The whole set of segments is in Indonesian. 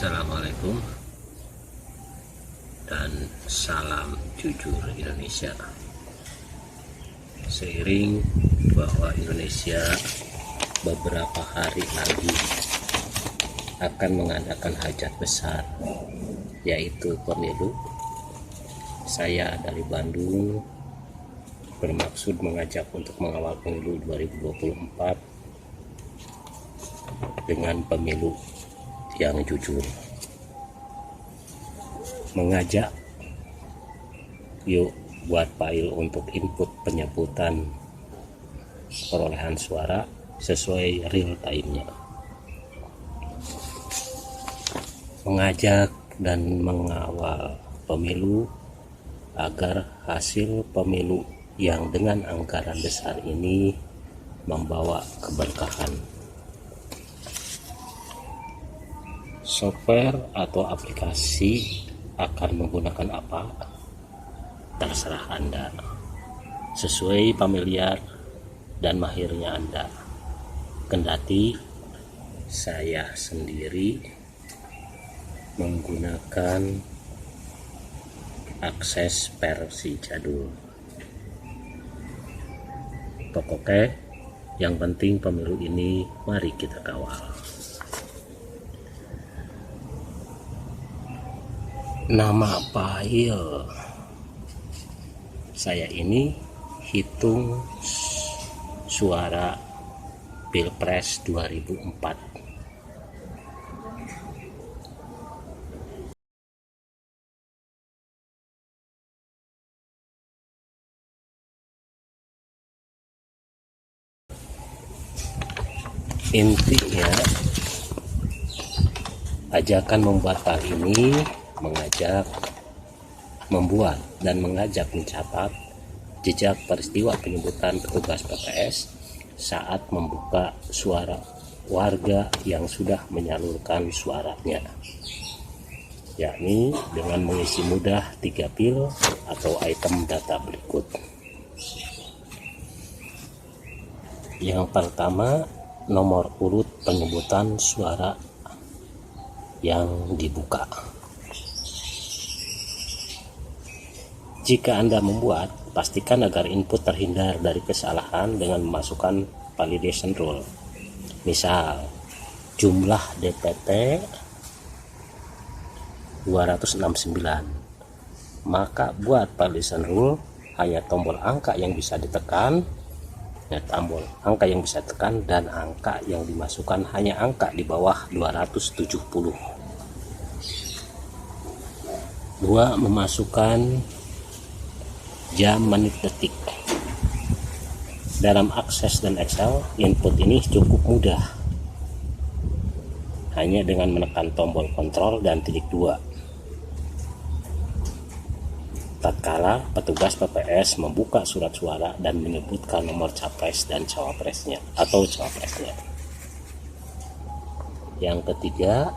Assalamualaikum dan salam jujur Indonesia. Seiring bahwa Indonesia beberapa hari lagi akan mengadakan hajat besar, yaitu pemilu, saya dari Bandung bermaksud mengajak untuk mengawal pemilu 2024 dengan pemilu yang jujur. Mengajak yuk buat file untuk input penyebutan perolehan suara sesuai real time-nya. Mengajak dan mengawal pemilu agar hasil pemilu yang dengan anggaran besar ini membawa keberkahan. Software atau aplikasi akan menggunakan apa? Terserah Anda, sesuai familiar dan mahirnya Anda. Kendati saya sendiri menggunakan akses versi jadul. Pokoknya yang penting pemilu ini mari kita kawal. Nama file saya ini hitung suara Pilpres 2004. Intinya ajakan membuat file ini mengajak, membuat dan mengajak mencatat jejak peristiwa penyebutan petugas PPS saat membuka suara warga yang sudah menyalurkan suaranya, yakni dengan mengisi mudah 3 pil atau item data berikut. Yang pertama, nomor urut penyebutan suara yang dibuka. Jika Anda membuat, pastikan agar input terhindar dari kesalahan dengan memasukkan validation rule. Misal, jumlah DPT 269. Maka buat validation rule hanya tombol angka yang bisa ditekan, tombol angka yang bisa ditekan dan angka yang dimasukkan hanya angka di bawah 270. 2. Memasukkan jam, menit, detik. Dalam Access dan Excel, input ini cukup mudah, hanya dengan menekan tombol kontrol dan titik 2 tatkala petugas PPS membuka surat suara dan menyebutkan nomor capres dan cawapresnya atau cawapresnya. Yang ketiga,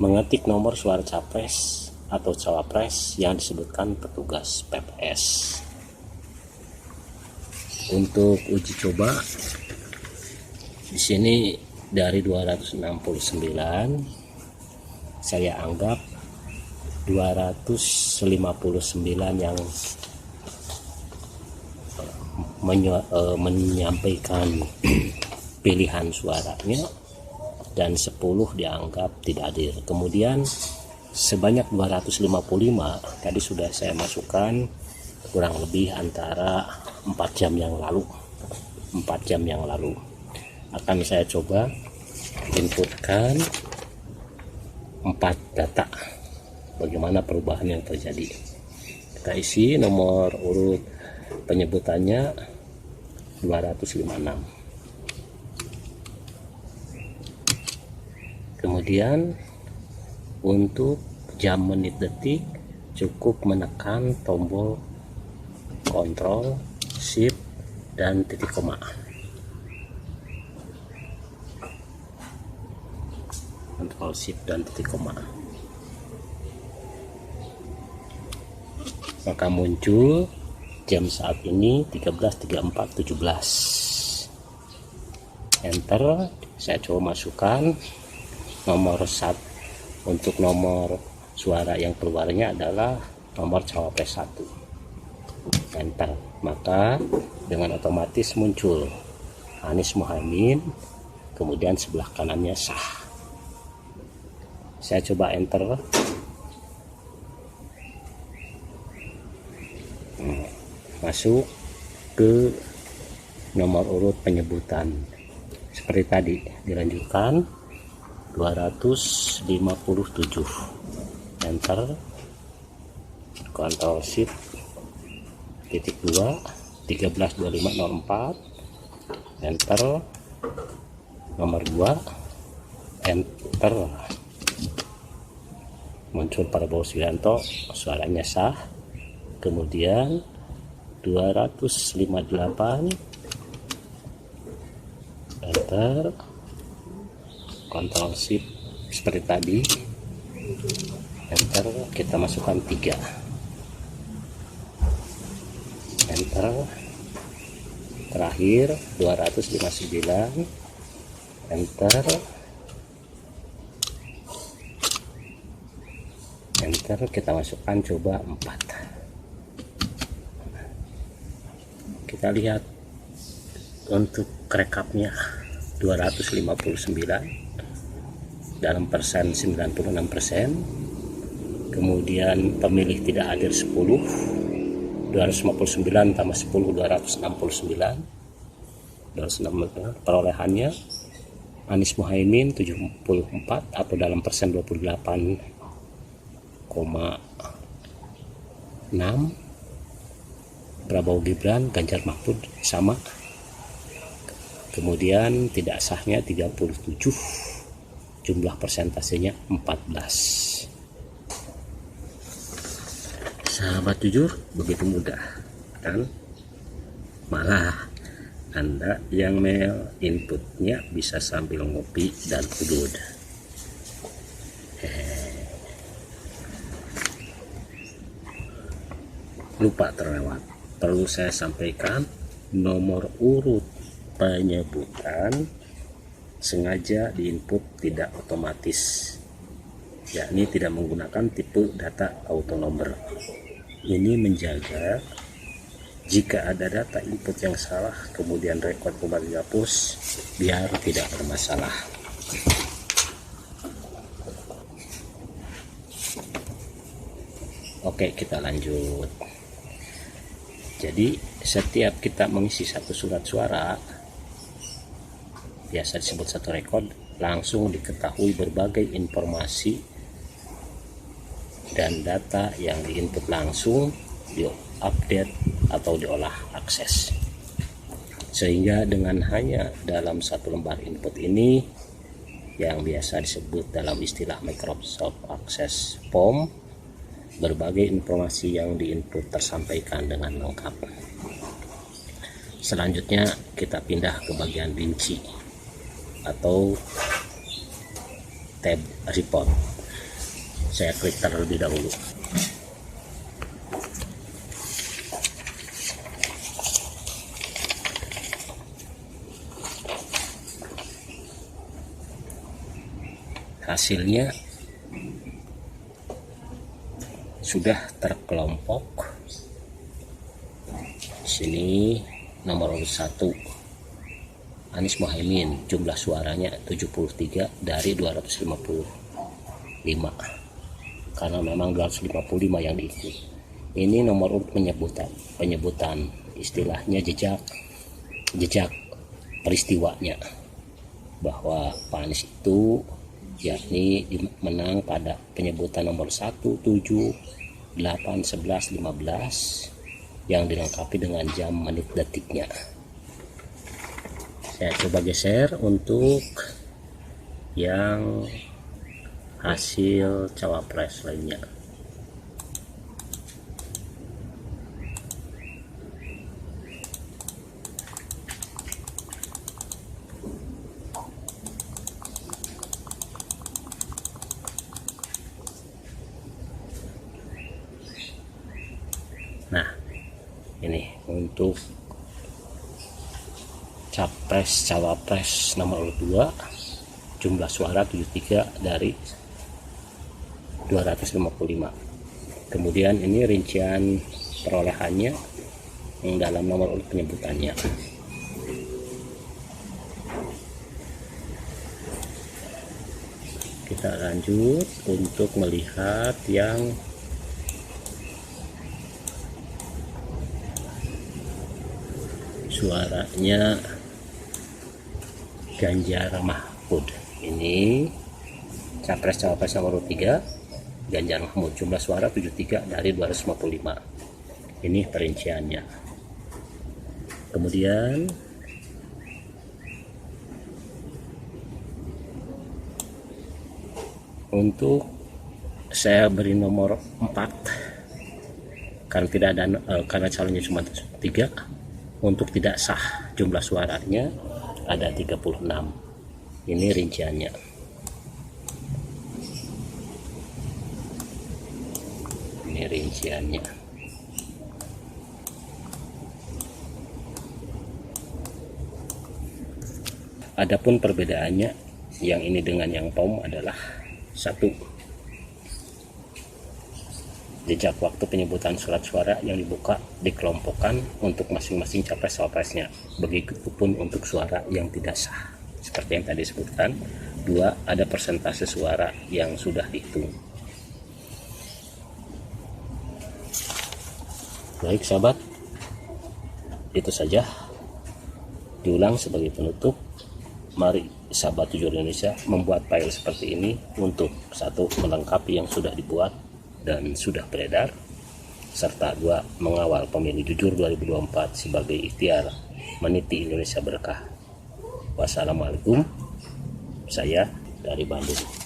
mengetik nomor suara capres atau cawapres yang disebutkan petugas PPS. Untuk uji coba, di sini dari 269 saya anggap 259 yang menyampaikan pilihan suaranya dan 10 dianggap tidak hadir. Kemudian sebanyak 255 tadi sudah saya masukkan kurang lebih antara 4 jam yang lalu. 4 jam yang lalu akan saya coba inputkan 4 data, bagaimana perubahan yang terjadi. Kita isi nomor urut penyebutannya 256. Kemudian untuk jam, menit, detik cukup menekan tombol kontrol, shift, dan titik koma. Kontrol, shift, dan titik koma. Maka muncul jam saat ini 13.34.17. Enter, saya coba masukkan nomor satu, untuk nomor suara yang keluarnya adalah nomor cawapres 1. Enter, maka dengan otomatis muncul Anies Mohaimin, kemudian sebelah kanannya sah. Saya coba enter. Masuk ke nomor urut penyebutan seperti tadi, dilanjutkan 257. Enter, Ctrl Shift titik 2 132504. Enter, nomor 2. Enter, muncul Prabowo Subianto, suaranya sah. Kemudian 258. Enter, Ctrl Shift seperti tadi. Enter, kita masukkan 3. Enter, terakhir 259. Enter, enter, kita masukkan coba 4. Kita lihat untuk rekapnya 259 dalam persen 96%. Kemudian pemilih tidak hadir 10, 259 tambah 10 269. Perolehannya Anies Mohaimin 74 atau dalam persen 28,6. Prabowo Gibran, Ganjar Mahfud sama. Kemudian tidak sahnya 37, jumlah persentasenya 14. Sahabat jujur, begitu mudah kan? Malah Anda yang mail inputnya bisa sambil ngopi dan udud. Lupa terlewat, perlu saya sampaikan, nomor urut penyebutan sengaja diinput tidak otomatis, yakni tidak menggunakan tipe data auto nomor. Ini menjaga jika ada data input yang salah kemudian rekod kembali dihapus biar tidak bermasalah. Oke, kita lanjut. Jadi setiap kita mengisi satu surat suara, biasa disebut satu rekod, langsung diketahui berbagai informasi dan data yang diinput langsung diupdate atau diolah akses. Sehingga dengan hanya dalam satu lembar input ini, yang biasa disebut dalam istilah Microsoft Access Form, berbagai informasi yang diinput tersampaikan dengan lengkap. Selanjutnya kita pindah ke bagian rinci atau tab report. Saya klik terlebih dahulu. Hasilnya sudah terkelompok. Sini nomor 1 Anies Mohaimin, jumlah suaranya 73 dari 255, karena memang 255 yang diikuti. Ini nomor urut penyebutan istilahnya jejak peristiwanya, bahwa Pak Anies itu yakni menang pada penyebutan nomor 1, 7, 8, 11, 15 yang dilengkapi dengan jam, menit, detiknya. Saya coba geser untuk yang hasil cawapres lainnya. Nah, ini untuk capres cawapres nomor 2 jumlah suara 73 dari 255. Kemudian ini rincian perolehannya yang dalam nomor urut penyebutannya. Kita lanjut untuk melihat yang suaranya Ganjar Mahfud. Ini capres cawapres nomor 3 Ganjar Mahfud, jumlah suara 73 dari 255. Ini perinciannya. Kemudian untuk saya beri nomor 4 karena tidak ada karena calonnya cuma 3. Untuk tidak sah jumlah suaranya ada 36. Ini rinciannya. Ini rinciannya. Adapun perbedaannya yang ini dengan yang POM adalah 1. Jejak waktu penyebutan surat suara yang dibuka dikelompokkan untuk masing-masing capres-cawapresnya. Begitupun untuk suara yang tidak sah. Seperti yang tadi disebutkan. 2. Ada persentase suara yang sudah dihitung. Baik sahabat, itu saja. Diulang sebagai penutup. Mari sahabat jujur Indonesia membuat file seperti ini untuk 1. Melengkapi yang sudah dibuat dan sudah beredar, serta 2. Mengawal pemilu jujur 2024 sebagai ikhtiar meniti Indonesia berkah. Wassalamualaikum. Saya dari Bandung.